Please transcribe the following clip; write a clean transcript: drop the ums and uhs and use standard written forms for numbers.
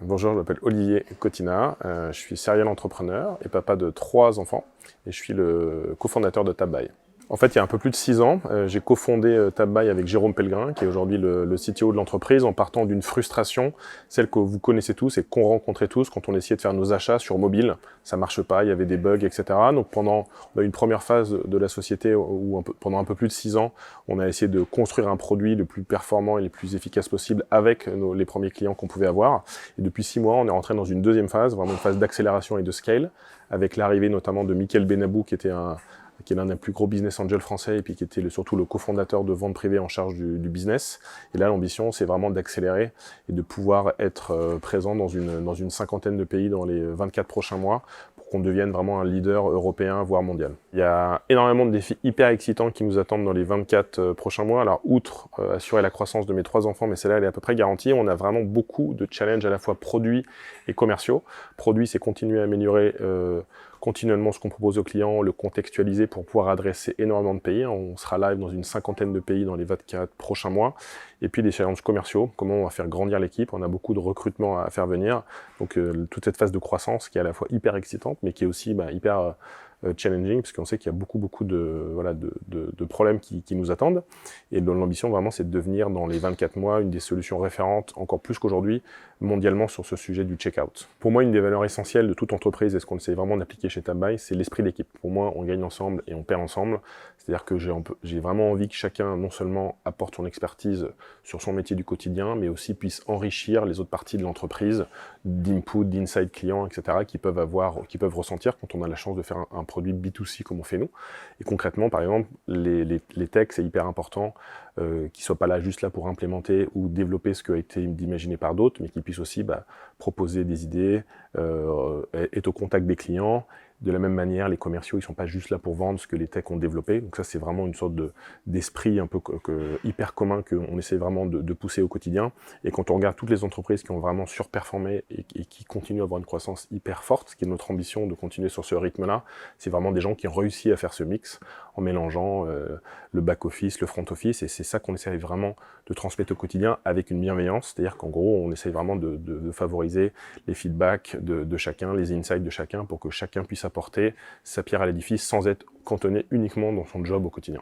Bonjour, je m'appelle Olivier Cotina, je suis serial entrepreneur et papa de 3 enfants et je suis le cofondateur de TabBuy. En fait, il y a un peu plus de 6 ans, j'ai cofondé TabBuy avec Jérôme Pellegrin, qui est aujourd'hui le CTO de l'entreprise, en partant d'une frustration, celle que vous connaissez tous et qu'on rencontrait tous quand on essayait de faire nos achats sur mobile. Ça marche pas, il y avait des bugs, etc. Donc on a eu une première phase de la société où pendant un peu plus de 6 ans, on a essayé de construire un produit le plus performant et le plus efficace possible avec les premiers clients qu'on pouvait avoir. Et depuis 6 mois, on est rentré dans une deuxième phase, vraiment une phase d'accélération et de scale, avec l'arrivée notamment de Mickaël Benabou, qui est l'un des plus gros business angels français et puis qui était surtout le cofondateur de Vente Privée en charge du business. Et là, l'ambition, c'est vraiment d'accélérer et de pouvoir être présent dans une cinquantaine de pays dans les 24 prochains mois pour qu'on devienne vraiment un leader européen, voire mondial. Il y a énormément de défis hyper excitants qui nous attendent dans les 24 prochains mois. Alors, outre assurer la croissance de mes 3 enfants, mais celle-là, elle est à peu près garantie, on a vraiment beaucoup de challenges à la fois produits et commerciaux. Produits, c'est continuer à améliorer continuellement ce qu'on propose aux clients, le contextualiser pour pouvoir adresser énormément de pays. On sera live dans une cinquantaine de pays dans les 24 prochains mois. Et puis des challenges commerciaux, comment on va faire grandir l'équipe. On a beaucoup de recrutement à faire venir. Donc toute cette phase de croissance qui est à la fois hyper excitante, mais qui est aussi hyper challenging, parce qu'on sait qu'il y a beaucoup de problèmes qui nous attendent. Et l'ambition vraiment, c'est de devenir dans les 24 mois une des solutions référentes, encore plus qu'aujourd'hui, mondialement sur ce sujet du checkout. Pour moi, une des valeurs essentielles de toute entreprise, et ce qu'on essaie vraiment d'appliquer chez TabBuy, c'est l'esprit d'équipe. Pour moi, on gagne ensemble et on perd ensemble. C'est-à-dire que j'ai vraiment envie que chacun, non seulement apporte son expertise sur son métier du quotidien, mais aussi puisse enrichir les autres parties de l'entreprise, d'input, d'insight client, etc., qui peuvent ressentir quand on a la chance de faire un produit B2C comme on fait nous. Et concrètement, par exemple, les techs, c'est hyper important qu'ils ne soient pas là juste là pour implémenter ou développer ce qui a été imaginé par d'autres, mais qu'ils puissent aussi proposer des idées, être au contact des clients. De la même manière, les commerciaux, ils sont pas juste là pour vendre ce que les techs ont développé. Donc ça, c'est vraiment une sorte d'esprit un peu hyper commun qu'on essaie vraiment de pousser au quotidien. Et quand on regarde toutes les entreprises qui ont vraiment surperformé et qui continuent à avoir une croissance hyper forte, ce qui est notre ambition de continuer sur ce rythme-là, c'est vraiment des gens qui ont réussi à faire ce mix en mélangeant le back-office, le front-office. Et c'est ça qu'on essaie vraiment de transmettre au quotidien avec une bienveillance. C'est-à-dire qu'en gros, on essaie vraiment de favoriser les feedbacks de chacun, les insights de chacun pour que chacun puisse apporter sa pierre à l'édifice sans être cantonné uniquement dans son job au quotidien.